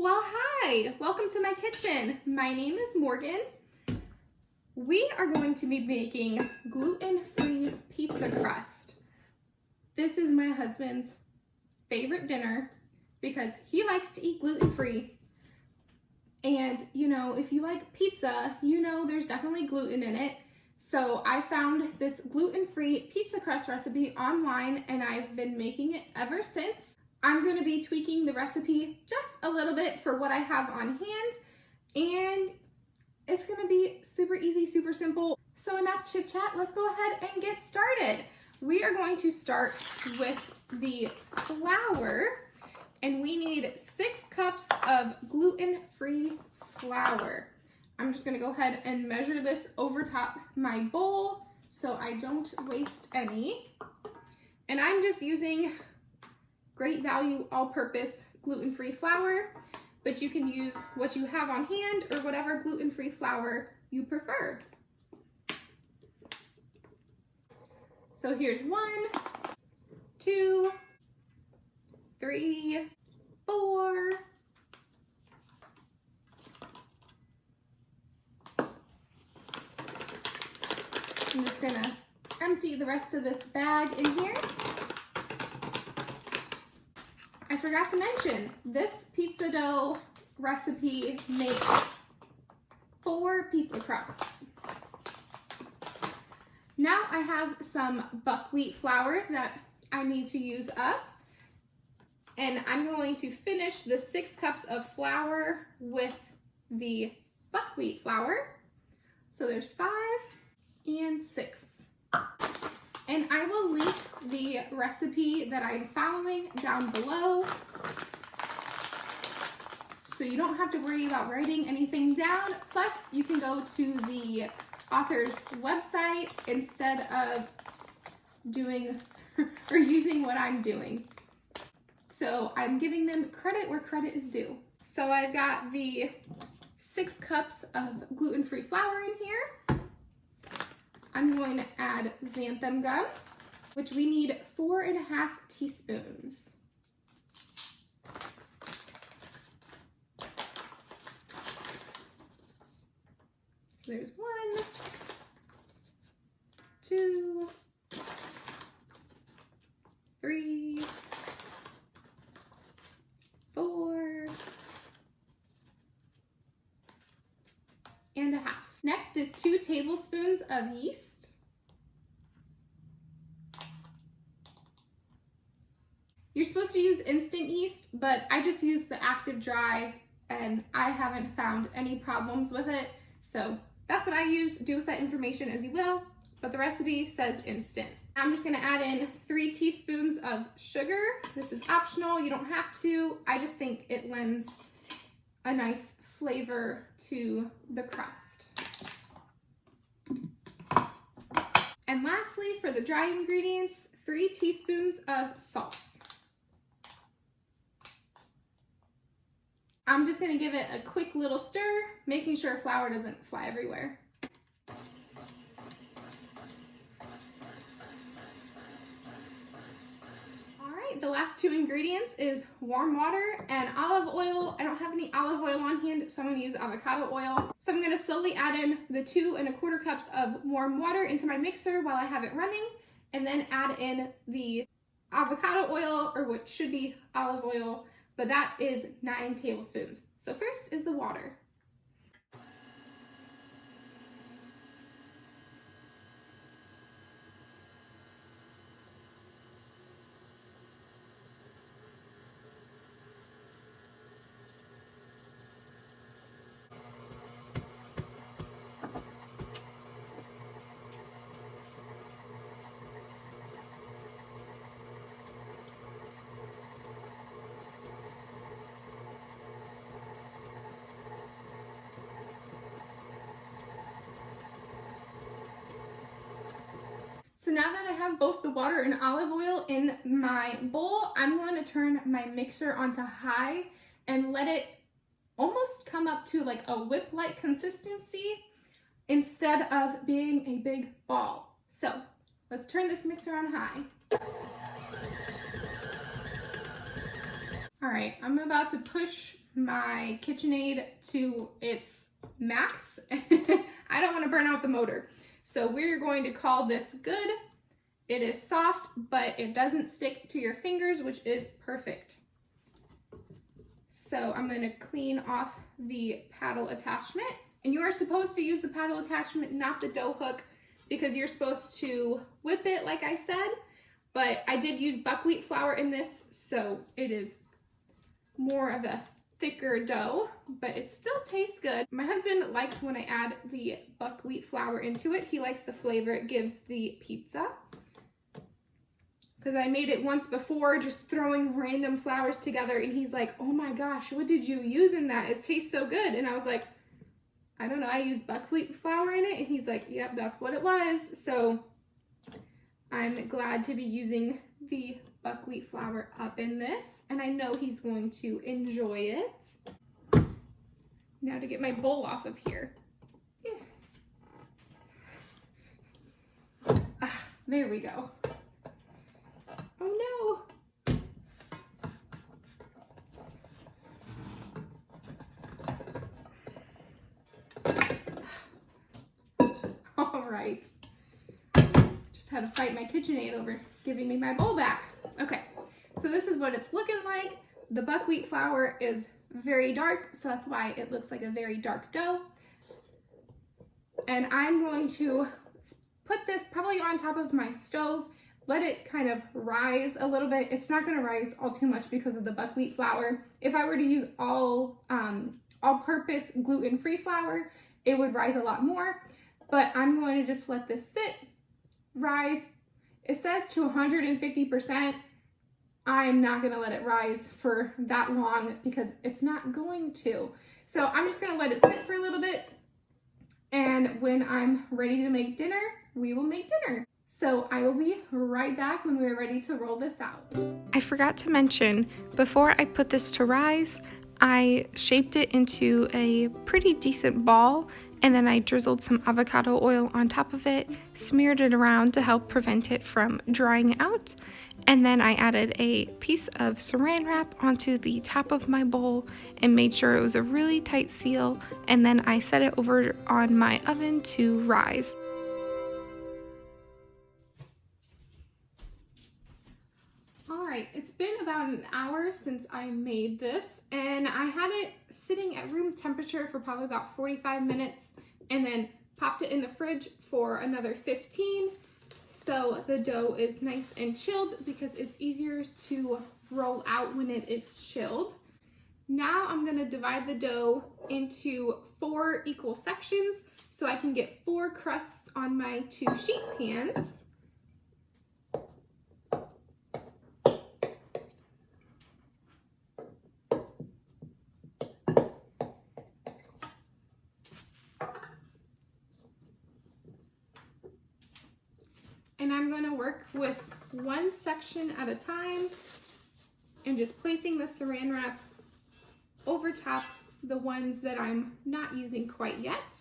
Well, hi, welcome to my kitchen. My name is Morgan. We are going to be making gluten-free pizza crust. This is my husband's favorite dinner because he likes to eat gluten-free. And you know, if you like pizza, you know there's definitely gluten in it. So I found this gluten-free pizza crust recipe online and I've been making it ever since. I'm going to be tweaking the recipe just a little bit for what I have on hand, and it's going to be super easy, super simple. So enough chit chat, let's go ahead and get started. We are going to start with the flour, and we need 6 cups of gluten-free flour. I'm just going to go ahead and measure this over top my bowl so I don't waste any. And I'm just using Great Value all-purpose gluten-free flour, but you can use what you have on hand or whatever gluten-free flour you prefer. So here's 1, 2, 3, 4, I'm just gonna empty the rest of this bag in here. I forgot to mention, this pizza dough recipe makes 4 pizza crusts. Now I have some buckwheat flour that I need to use up, and I'm going to finish the 6 cups of flour with the buckwheat flour. So there's 5 and 6. And I will link the recipe that I'm following down below, so you don't have to worry about writing anything down. Plus, you can go to the author's website instead of doing or using what I'm doing. So I'm giving them credit where credit is due. So I've got the 6 cups of gluten-free flour in here. I'm going to add xanthan gum, which we need 4.5 teaspoons. So there's 1, 2, 3, 4, and a half. Next is 2 tablespoons of yeast. You're supposed to use instant yeast, but I just use the active dry and I haven't found any problems with it. So that's what I use. Do with that information as you will, but the recipe says instant. I'm just gonna add in 3 teaspoons of sugar. This is optional, you don't have to. I just think it lends a nice flavor to the crust. And lastly, for the dry ingredients, 3 teaspoons of salt. I'm just gonna give it a quick little stir, making sure flour doesn't fly everywhere. All right, the last 2 ingredients is warm water and olive oil. I don't have any olive oil on hand, so I'm gonna use avocado oil. So I'm gonna slowly add in the 2¼ cups of warm water into my mixer while I have it running, and then add in the avocado oil, or what should be olive oil, but that is 9 tablespoons. So first is the water. So now that I have both the water and olive oil in my bowl, I'm going to turn my mixer onto high and let it almost come up to like a whip-like consistency instead of being a big ball. So let's turn this mixer on high. All right, I'm about to push my KitchenAid to its max. I don't want to burn out the motor. So we're going to call this good. It is soft, but it doesn't stick to your fingers, which is perfect. So I'm going to clean off the paddle attachment. And you are supposed to use the paddle attachment, not the dough hook, because you're supposed to whip it like I said. But I did use buckwheat flour in this, so it is more of a thicker dough, but it still tastes good. My husband likes when I add the buckwheat flour into it. He likes the flavor it gives the pizza. Because I made it once before, just throwing random flours together, and he's like, oh my gosh, what did you use in that? It tastes so good. And I was like, I don't know, I used buckwheat flour in it. And he's like, yep, that's what it was. So I'm glad to be using the buckwheat flour up in this, and I know he's going to enjoy it. Now to get my bowl off of here. Ah, there we go. Oh no. All right. Just had to fight my KitchenAid over giving me my bowl back. Okay, so this is what it's looking like. The buckwheat flour is very dark, so that's why it looks like a very dark dough. And I'm going to put this probably on top of my stove, let it kind of rise a little bit. It's not gonna rise all too much because of the buckwheat flour. If I were to use all-purpose gluten-free flour, it would rise a lot more, but I'm going to just let this sit, rise. It says to 150%. I'm not gonna let it rise for that long because it's not going to. So I'm just gonna let it sit for a little bit, and when I'm ready to make dinner, we will make dinner. So I will be right back when we're ready to roll this out. I forgot to mention, before I put this to rise, I shaped it into a pretty decent ball, and then I drizzled some avocado oil on top of it, smeared it around to help prevent it from drying out, and then I added a piece of saran wrap onto the top of my bowl and made sure it was a really tight seal, and then I set it over on my oven to rise. Alright, it's been about an hour since I made this, and I had it sitting at room temperature for probably about 45 minutes, and then popped it in the fridge for another 15. So the dough is nice and chilled because it's easier to roll out when it is chilled. Now I'm going to divide the dough into 4 equal sections so I can get 4 crusts on my 2 sheet pans. And I'm going to work with 1 section at a time and just placing the saran wrap over top the ones that I'm not using quite yet.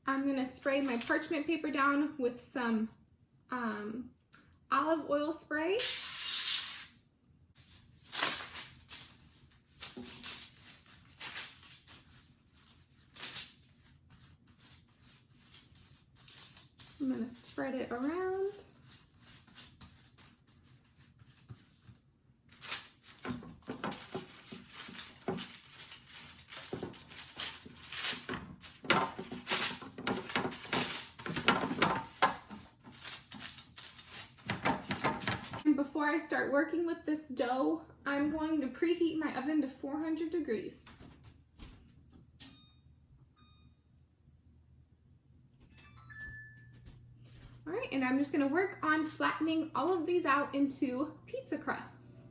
I'm going to spray my parchment paper down with some olive oil spray. I'm going to spread it around. And before I start working with this dough, I'm going to preheat my oven to 400 degrees. All right, and I'm just gonna work on flattening all of these out into pizza crusts.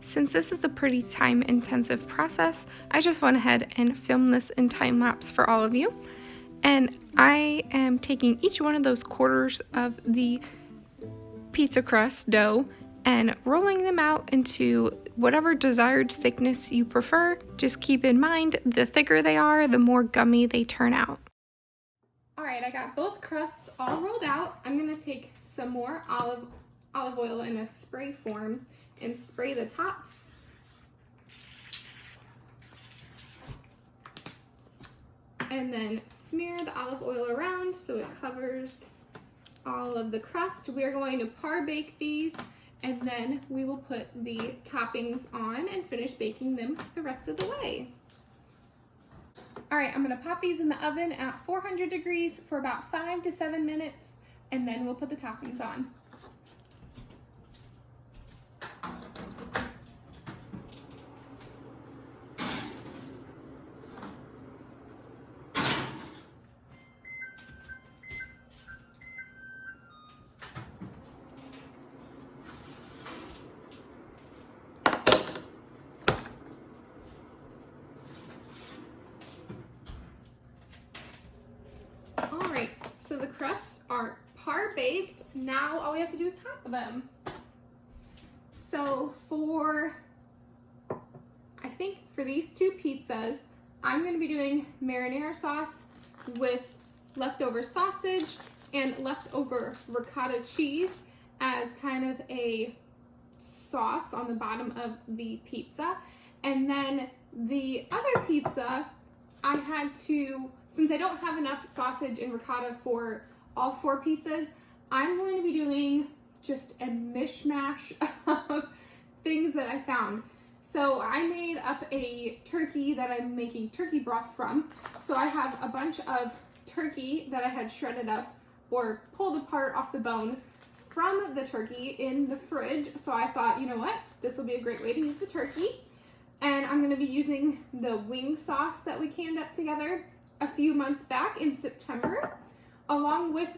Since this is a pretty time-intensive process, I just went ahead and filmed this in time lapse for all of you. And I am taking each one of those quarters of the pizza crust dough and rolling them out into whatever desired thickness you prefer. Just keep in mind, the thicker they are, the more gummy they turn out. All right, I got both crusts all rolled out. I'm gonna take some more olive oil in a spray form and spray the tops. And then smear the olive oil around so it covers all of the crust. We are going to par-bake these, and then we will put the toppings on and finish baking them the rest of the way. All right, I'm gonna pop these in the oven at 400 degrees for about 5 to 7 minutes, and then we'll put the toppings on. All right, so the crusts are par-baked. Now all we have to do is top them. So I think for these two pizzas, I'm gonna be doing marinara sauce with leftover sausage and leftover ricotta cheese as kind of a sauce on the bottom of the pizza. And then the other pizza, I had to, since I don't have enough sausage and ricotta for all 4 pizzas, I'm going to be doing just a mishmash of things that I found. So I made up a turkey that I'm making turkey broth from. So I have a bunch of turkey that I had shredded up or pulled apart off the bone from the turkey in the fridge. So I thought, you know what, this will be a great way to use the turkey. And I'm gonna be using the wing sauce that we canned up together a few months back in September, along with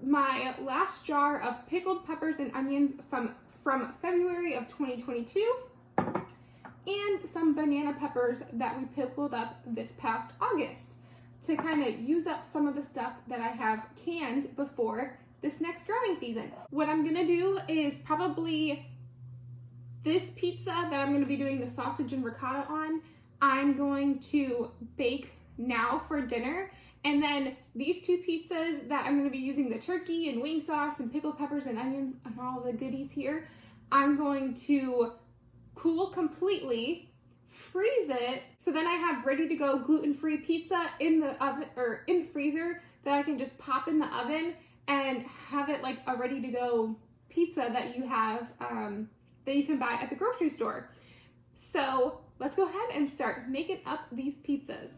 my last jar of pickled peppers and onions from February of 2022, and some banana peppers that we pickled up this past August to kind of use up some of the stuff that I have canned before this next growing season. What I'm gonna do is probably this pizza that I'm gonna be doing the sausage and ricotta on, I'm going to bake now for dinner. And then these two pizzas that I'm gonna be using the turkey and wing sauce and pickled peppers and onions and all the goodies here, I'm going to cool completely, freeze it, so then I have ready to go gluten-free pizza in the oven or in the freezer that I can just pop in the oven and have it like a ready to go pizza that you have that you can buy at the grocery store. So let's go ahead and start making up these pizzas.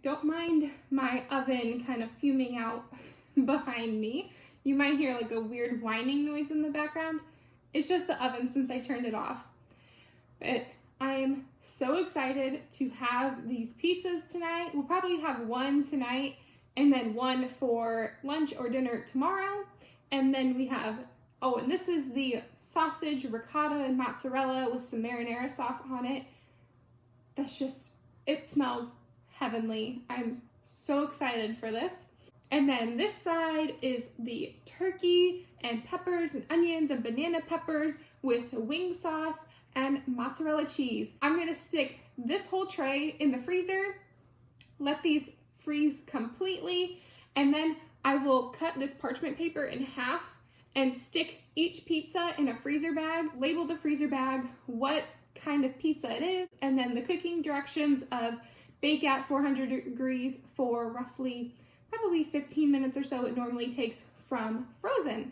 Don't mind my oven kind of fuming out behind me. You might hear like a weird whining noise in the background. It's just the oven since I turned it off. But I'm so excited to have these pizzas tonight. We'll probably have one tonight and then one for lunch or dinner tomorrow. And then we have, oh, and this is the sausage, ricotta, and mozzarella with some marinara sauce on it. That's just, it smells heavenly. I'm so excited for this. And then this side is the turkey and peppers and onions and banana peppers with wing sauce and mozzarella cheese. I'm gonna stick this whole tray in the freezer, let these freeze completely, and then I will cut this parchment paper in half and stick each pizza in a freezer bag, label the freezer bag what kind of pizza it is, and then the cooking directions of bake at 400 degrees for roughly probably 15 minutes or so it normally takes from frozen.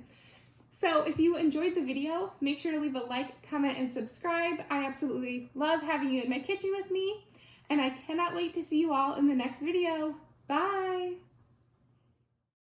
So if you enjoyed the video, make sure to leave a like, comment, and subscribe. I absolutely love having you in my kitchen with me, and I cannot wait to see you all in the next video. Bye!